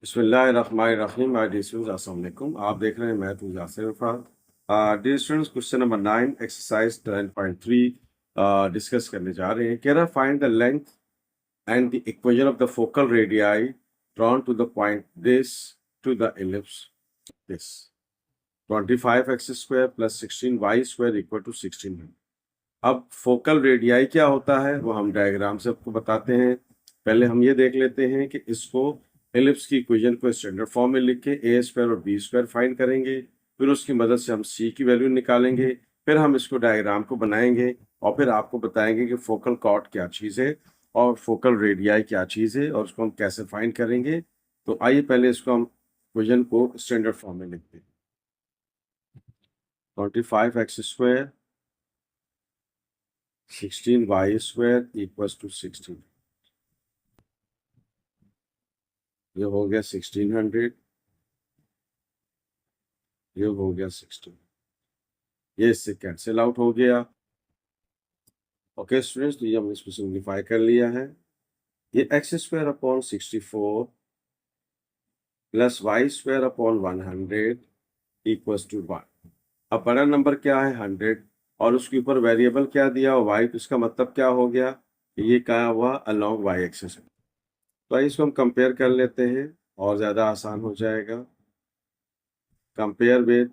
बिस्मिल्लाहिर्रहमानिर्रहीम। Dear students, अस्सलाम वालेकुम। आप देख रहे हैं math with Yasir Irfan. Dear students, question number 9 exercise 10.3 discuss करने जा रहे हैं। कह रहा find the length and the equation of the focal radii drawn to the point this to the ellipse this 25x square plus 16y square equal to 1600। अब focal radii क्या होता है वो हम डायग्राम से आपको बताते हैं। पहले हम ये देख लेते हैं कि इसको एलिप्स की इक्वेशन को स्टैंडर्ड फॉर्म में लिख के ए स्क्वायर और बी स्क्वायर फाइंड करेंगे। फिर उसकी मदद से हम सी की वैल्यू निकालेंगे। फिर हम इसको डायग्राम को बनाएंगे और फिर आपको बताएंगे कि फोकल कॉर्ड क्या चीज़ है और फोकल रेडियाई क्या चीज़ है और उसको हम कैसे फाइंड करेंगे। तो आइए पहले इसको हम इक्वेशन को स्टैंडर्ड फॉर्म में लिखते हैं। 25x square 16y square equals to 16। ये हो गया 1600, ये हो गया 16, ये इससे कैंसिल आउट हो गया। ओके स्टूडेंट्स, तो ये हमने इसको सिंप्लीफाई कर लिया है। ये X square upon 64 plus Y square upon 100 equals to 1। अब बड़ा नंबर क्या है 100 और उसके ऊपर वेरिएबल क्या दिया वाई, तो इसका मतलब क्या हो गया कि ये क्या हुआ अलोंग वाई एक्सिस है। तो आइए इसको हम कंपेयर कर लेते हैं और ज़्यादा आसान हो जाएगा। Compare with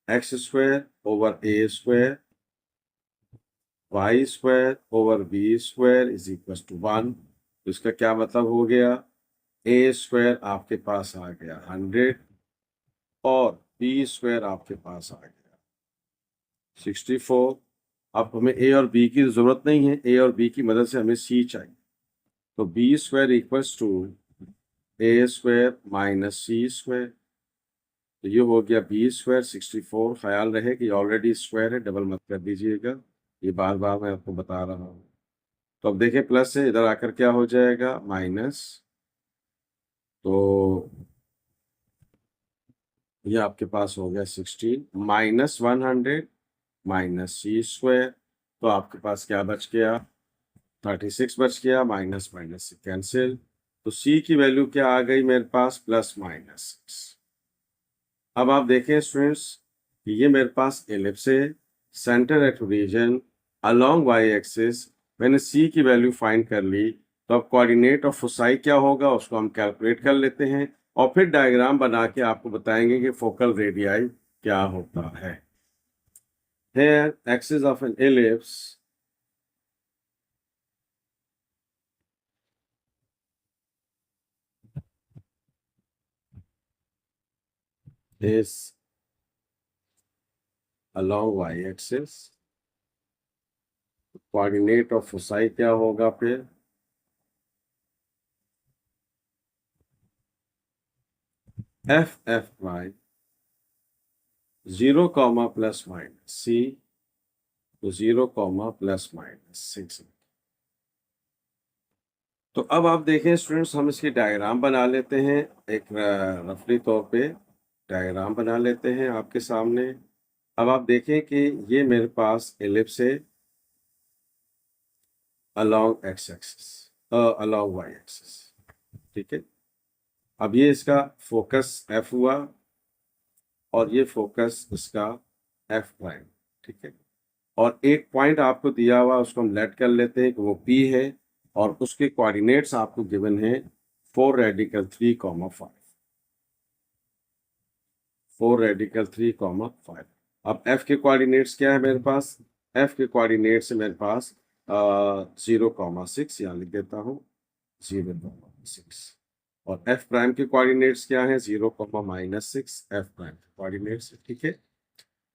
X square over A square Y square over B square is equal to 1। तो इसका क्या मतलब हो गया, ए स्क्वायर आपके पास आ गया 100 और बी स्क्वायर आपके पास आ गया 64। अब हमें ए और बी की जरूरत नहीं है, ए और बी की मदद से हमें सी चाहिए। तो B square equals to A square minus C square. तो ये हो गया बी स्क्वायर 64। ख्याल रहे कि ऑलरेडी स्क्वायर है, डबल मत कर दीजिएगा, ये बार बार मैं आपको बता रहा हूँ। तो अब देखें प्लस से इधर आकर क्या हो जाएगा माइनस। तो ये आपके पास हो गया 16 माइनस 100 माइनस सी स्क्वायर। तो आपके पास क्या बच गया 36 बच गया, माइनस माइनस से कैंसिल। तो सी की वैल्यू क्या आ गई मेरे पास प्लस माइनस 6। अब आप देखें स्टूडेंट्स कि ये मेरे पास एलिप्स है, centre at origin along Y axis. मैंने सी की वैल्यू फाइंड कर ली। तो अब कोऑर्डिनेट ऑफ फोसाई क्या होगा उसको हम कैलकुलेट कर लेते हैं और फिर डायग्राम बना के आपको बताएंगे कि फोकल रेडियाई क्या होता है। Here axis of an ellipse is along y-axis। Coordinate of foci क्या होगा फिर F F prime 0 comma plus minus c, तो 0 कॉमा प्लस माइनस 6। तो अब आप देखें स्टूडेंट्स, हम इसकी डायग्राम बना लेते हैं। एक रफली तौर पे डायग्राम बना लेते हैं आपके सामने। अब आप देखें कि ये मेरे पास एलिप्स है along X axis along Y axis, ठीक है। अब ये इसका फोकस एफ हुआ और ये फोकस इसका एफ प्राइम, ठीक है। और एक पॉइंट आपको दिया हुआ उसको हम लेट कर लेते हैं कि वो पी है और उसके कोऑर्डिनेट्स आपको गिवन है 4 रेडिकल 3 कॉमा 5, 4 रेडिकल 3 कॉमा 5। अब एफ के कोऑर्डिनेट्स क्या है मेरे पास, एफ के कोऑर्डिनेट्स है मेरे पास 0,6, यहाँ लिख देता हूँ 0,6। और एफ प्राइम के कोऑर्डिनेट्स क्या है 0,-6 एफ प्राइम के कोऑर्डिनेट्स, ठीक है।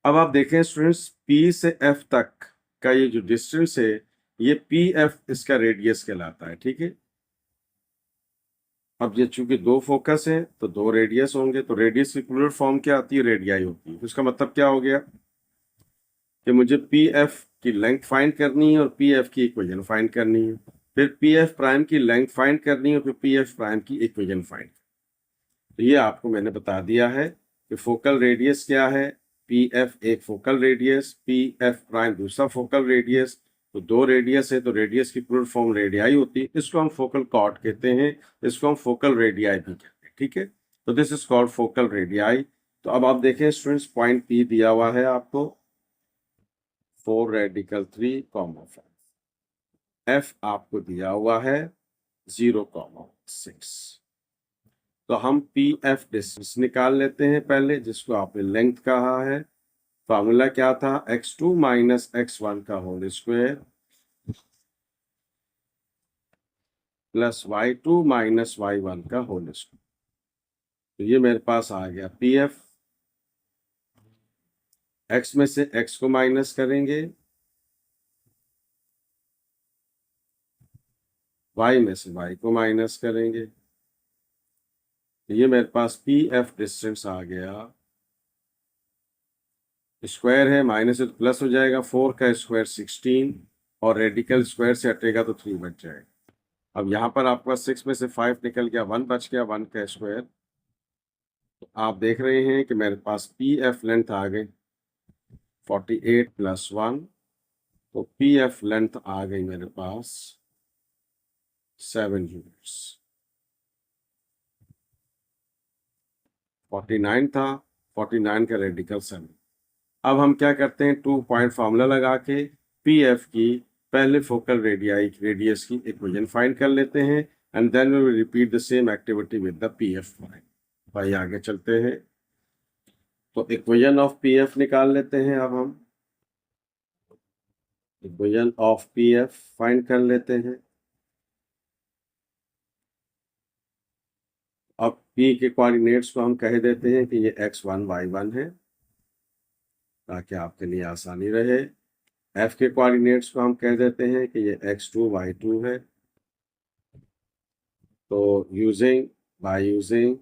अब आप देखें स्टूडेंट्स पी से एफ तक का ये जो डिस्टेंस है ये पी एफ इसका रेडियस कहलाता है, ठीक है। अब ये चूंकि दो फोकस है तो दो रेडियस होंगे, तो रेडियस की प्लूरल फॉर्म क्या आती है रेडियाई होती है। तो इसका मतलब क्या हो गया कि मुझे पी एफ की लेंथ फाइंड करनी है और पी एफ की इक्वेशन फाइंड करनी है, फिर पी एफ प्राइम की लेंथ फाइंड करनी है और फिर पी एफ प्राइम की इक्वेशन फाइंड। तो ये आपको मैंने बता दिया है कि फोकल रेडियस क्या है, पी एफ एक focal radius, P F prime दूसरा फोकल रेडियस। तो दो रेडियस है तो रेडियस की प्लूरल फॉर्म रेडियाई होती है, इसको हम फोकल कॉर्ड कहते हैं, इसको हम फोकल रेडियाई भी कहते हैं, ठीक है। तो this is called focal radii. तो अब आप देखें स्टूडेंट्स, पॉइंट पी दिया हुआ है आपको 4 रेडिकल 3 कॉमा 5, एफ आपको दिया हुआ है 0,6। तो हम पी एफ डिस्टेंस निकाल लेते हैं पहले, जिसको आपने लेंथ कहा है। फॉर्मूला क्या था, x2 माइनस x1 का whole square plus y2 minus y1 का होल स्क्वायर। तो ये मेरे पास आ गया पी एफ। x में से x को माइनस करेंगे, y में से y को माइनस करेंगे, तो ये मेरे पास पी एफ डिस्टेंस आ गया। स्क्वायर है, माइनस से तो प्लस हो जाएगा, 4 का स्क्वायर 16 और रेडिकल स्क्वायर से हटेगा तो 3 बच जाएगा। अब यहाँ पर आपका 6 में से 5 निकल गया, 1 बच गया, 1 का स्क्वायर। तो आप देख रहे हैं कि मेरे पास पी एफ लेंथ आ गई 48 प्लस 1, तो पी एफ लेंथ आ गई मेरे पास 7 यूनिट्स। 49 था, 49 का रेडिकल 7। अब हम क्या करते हैं, 2 पॉइंट फार्मूला लगा के पी एफ की पहले फोकल रेडियस की इक्वेशन फाइंड कर लेते हैं, and then we will repeat the same activity with the P F find. भाई आगे चलते हैं, तो इक्वेशन ऑफ पी एफ निकाल लेते हैं। अब हम equation of P F find कर लेते हैं। अब पी के कोऑर्डिनेट्स को हम कह देते हैं कि ये x1 y1 है, ताकि आपके लिए आसानी रहे। एफ के कोऑर्डिनेट्स को हम कह देते हैं कि ये x2 y2 है। तो by using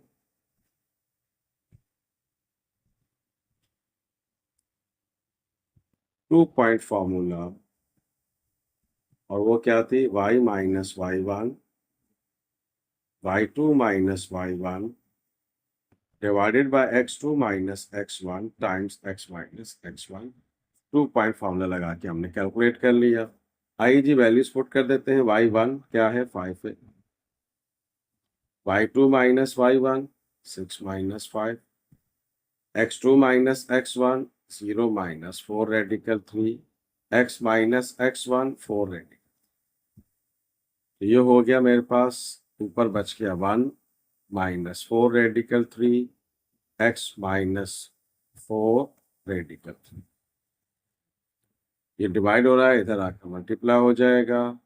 two point formula, और वो क्या थी, y minus y1 y2 minus y1 divided by x2 minus x1 times x minus x1। 2 point formula लगा के हमने कैलकुलेट कर लिया। आइए जी वैल्यूज पुट कर देते हैं। y1 क्या है, 5 है, y2 minus y1 6 minus 5, x2 minus x1 0 minus 4 radical 3, x minus x1 4 radical. तो ये हो गया मेरे पास, ऊपर बच गया 1 minus 4 radical 3, x minus 4 radical 3। ये डिवाइड हो रहा है, इधर आकर मल्टीप्लाई हो जाएगा।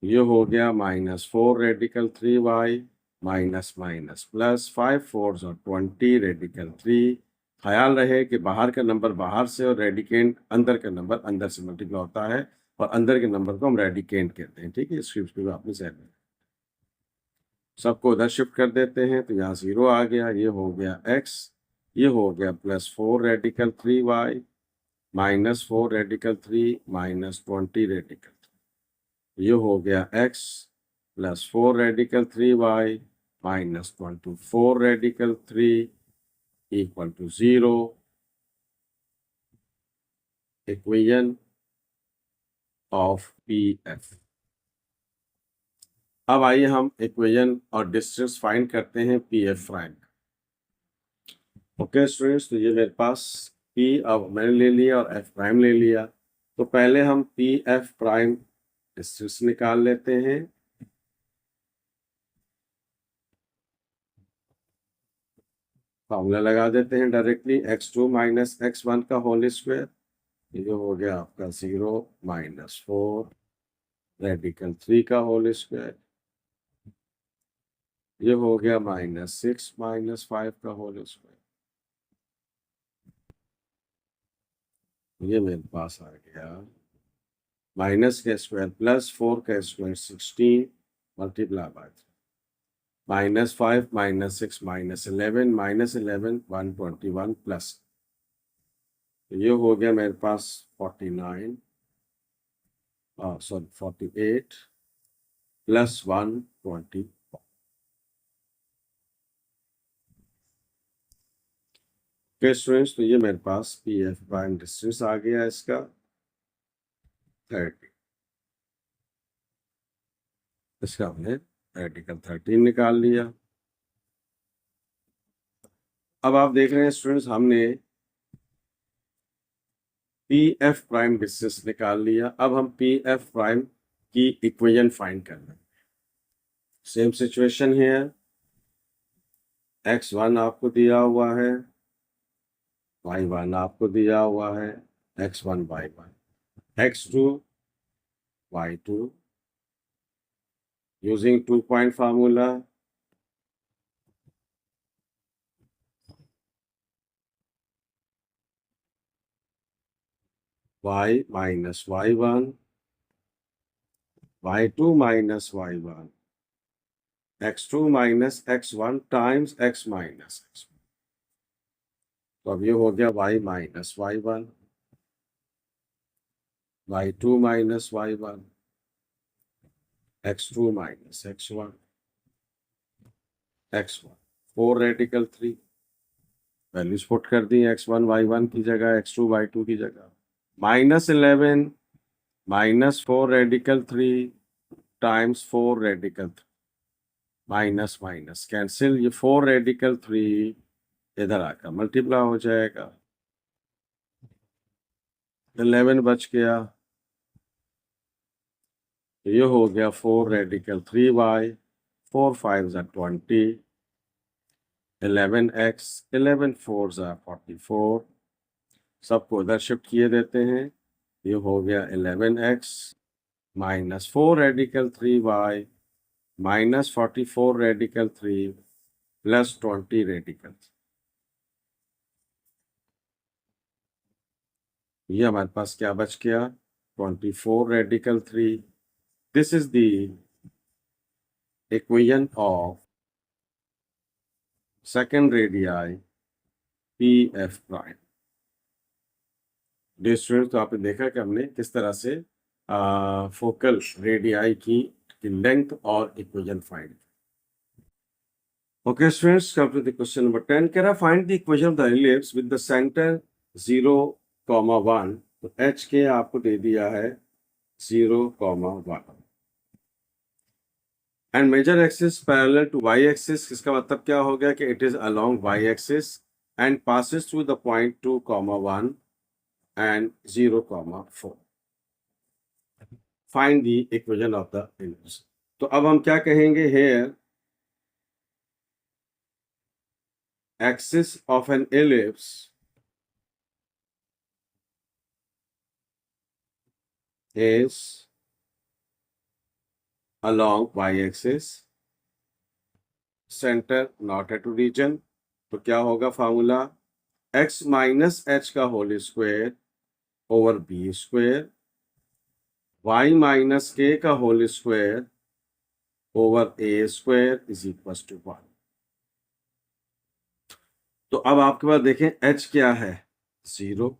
ये हो गया minus 4 radical 3y minus minus plus 5 4 और 20 रेडिकल 3। ख्याल रहे कि बाहर का नंबर बाहर से और रेडिकेंट अंदर का नंबर अंदर से मल्टीप्लाई होता है, और अंदर के नंबर को हम रेडिकेंट कहते हैं, ठीक है। स्क्रिप्ट को आपने सेट सबको उधर शिफ्ट कर देते हैं, तो यहाँ 0 आ गया, ये हो गया x, ये हो गया plus 4 radical 3y minus 4 radical 3 minus 20 radical, ये हो गया x plus 4 radical 3y minus 24 radical 3 equal to 0। Equation of P F. अब आइए हम इक्वेशन और डिस्टेंस फाइंड करते हैं P F prime. Okay students, तो ये मेरे पास पी अब मैंने ले लिया और एफ प्राइम ले लिया। तो पहले हम पी एफ प्राइम डिस्टेंस निकाल लेते हैं। फॉर्मूला लगा देते हैं डायरेक्टली, x2 माइनस x1 का होल स्क्वायर, ये हो गया आपका 0 माइनस 4 रेडिकल 3 का होल स्क्वायर, ये हो गया माइनस 6 माइनस 5 का होल स्क्वायर। ये मेरे पास आ गया माइनस का स्क्वायर प्लस 4 का square 16 multiply by minus 5 minus 6 minus 11 minus 11 121 plus, तो ये हो गया मेरे पास 49 सॉरी 48 प्लस 120। ओके स्टूडेंट्स, तो ये मेरे पास पी एफ प्राइम डिस्टेंस आ गया इसका 30। इसका हमने रेडिकल 13 निकाल लिया। अब आप देख रहे हैं स्टूडेंट्स, हमने पी एफ प्राइम डिस्टेंस निकाल लिया। अब हम पी एफ प्राइम की इक्वेशन फाइंड करना है। सेम सिचुएशन है, x1 आपको दिया हुआ है, y1 आपको दिया हुआ है, x1 y1, x2 y2 using 2-point formula, y minus y1, y2 minus y1, x2 minus x1 times x minus x1। तो अब ये हो गया y minus y1, y2 minus y1, x2 minus x1, x1 4 radical 3 values put कर दी, x1 y1 की जगह, x2 y2 की जगह, -11 minus 4 radical 3 times 4 radical 3, minus minus cancel, ये 4 रेडिकल 3 इधर आकर मल्टीप्लाई हो जाएगा, 11 बच गया, तो ये हो गया 4 रेडिकल 3y, 4 5 20, 11x, 11 4 44, सबको इधर शिफ्ट किए देते हैं। ये हो गया 11x minus 4 radical 3y minus 44 radical 3 plus 20 radical. ये हमारे पास क्या बच गया, 24 radical 3। This is the equation of second radii P F prime. Dear students, तो आपने देखा कि हमने किस तरह से फोकल रेडियाई की लेंथ और equation find. Okay, students, come to the question number 10. Can I find the equation of the ellipse with the center 0, 1? तो h के आपको दे दिया है 0, 1 and major axis parallel to y axis। इसका मतलब क्या हो गया कि it is along y axis and passes through the point 2, 1 and 0, 4। Find the equation of the ellipse। तो अब हम क्या कहेंगे, here axis of an ellipse is along y-axis, center not at origin। तो क्या होगा फॉर्मूला, x माइनस एच का whole square over B square, y minus K का whole square over A square is equal to 1। तो अब आपके पास देखें h क्या है, 0,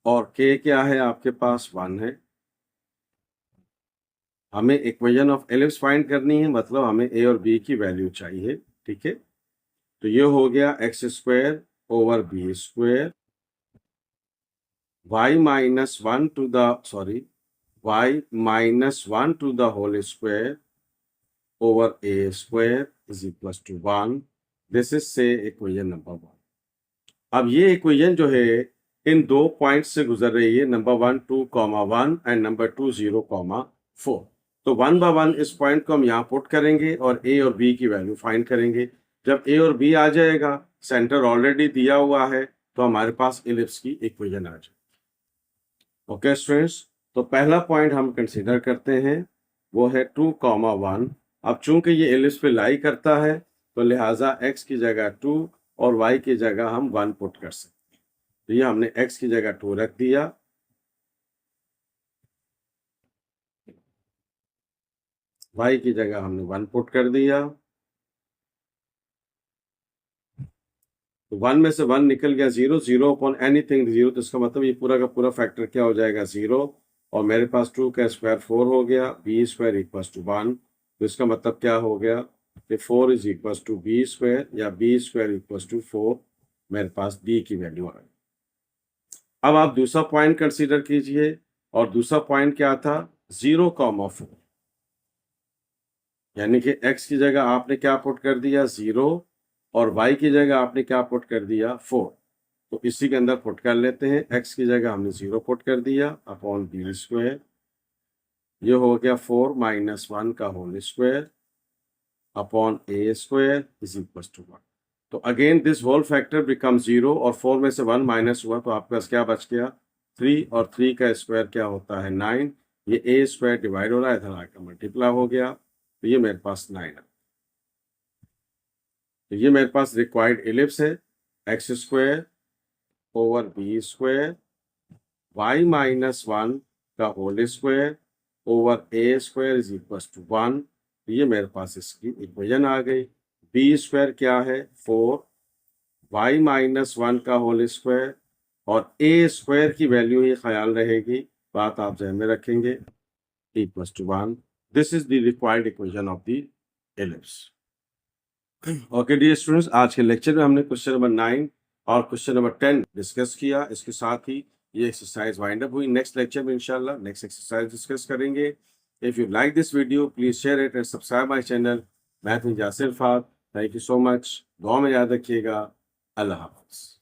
और k क्या है आपके पास, 1 है। हमें इक्वेशन ऑफ एलिप्स फाइंड करनी है, मतलब हमें a और b की वैल्यू चाहिए, ठीक है। तो ये हो गया x square over B square, y minus 1 to the y minus 1 to the whole square over A square is equal to 1। This is say equation number 1। अब ये इक्वेशन जो है इन दो पॉइंट से गुजर रही है, नंबर 1 2, 1 एंड नंबर 2 0, 4। तो 1 बाय 1 इस पॉइंट को हम यहाँ पुट करेंगे और ए और बी की वैल्यू फाइंड करेंगे। जब ए और बी आ जाएगा, सेंटर ऑलरेडी दिया हुआ है, तो हमारे पास इलिप्स की इक्वेशन आ जाएगी। ओके स्टूडेंट्स, तो पहला पॉइंट हम कंसीडर करते हैं, वो है 2, 1। अब चूंकि ये इलिप्स पे लाई करता है, तो लिहाजा x की जगह 2 और y की जगह हम 1 पुट कर सकते हैं। तो ये हमने x की जगह 2 रख दिया, y की जगह हमने 1 पुट कर दिया। तो 1 में से 1 निकल गया 0, 0 अपॉन एनीथिंग 0, तो इसका मतलब ये पूरा का पूरा फैक्टर क्या हो जाएगा, 0। और मेरे पास 2 का स्क्वायर 4 हो गया, b स्क्वायर इक्वल टू 1। तो इसका मतलब क्या हो गया, कि 4 is equal to B square या बी स्क्वायर इक्वल टू 4 मेरे पास डी की वैल्यू आ गई। अब आप दूसरा पॉइंट कंसीडर कीजिए, और दूसरा पॉइंट क्या था, 0,4, यानी कि x की जगह आपने क्या पुट कर दिया 0 और y की जगह आपने क्या पुट कर दिया 4। तो इसी के अंदर पुट कर लेते हैं, x की जगह हमने 0 पुट कर दिया अपॉन बी स्क्वायर, ये हो गया 4 माइनस 1 का whole square upon A square is equal to 1। तो again this whole factor become 0 और 4 में से 1 माइनस हुआ तो आपके पास क्या बच गया 3, और 3 का स्क्वायर क्या होता है 9। ये ए स्क्वायर डिवाइड हो रहा है, इधर आकर मल्टीप्लाई हो गया, तो ये मेरे पास 9 है। तो ये मेरे पास रिक्वायर्ड एलिप्स है, X square over B square Y minus 1 का whole square over A square is equal to 1। ये मेरे पास इसकी इक्वेशन आ गई। बी स्क्वायर क्या है 4, वाई माइनस 1 का होल स्क्वायर, और ए स्क्वायर की वैल्यू ही ख्याल रहेगी, बात आप ध्यान में रखेंगे, equal to 1। This is the required equation of the ellipse. Okay dear students, आज के लेक्चर में हमने क्वेश्चन नंबर 9 और क्वेश्चन नंबर 10 डिस्कस किया। इसके साथ ही ये एक्सरसाइज वाइंड अप हुई। नेक्स्ट लेक्चर में इंशाल्लाह नेक्स्ट एक्सरसाइज डिस्कस करेंगे। If you like this video please share it and subscribe my channel. मैं हूं यासिर फात। Thank you so much. दुआ में याद रखिएगा। अल्लाह हाफ़िज़।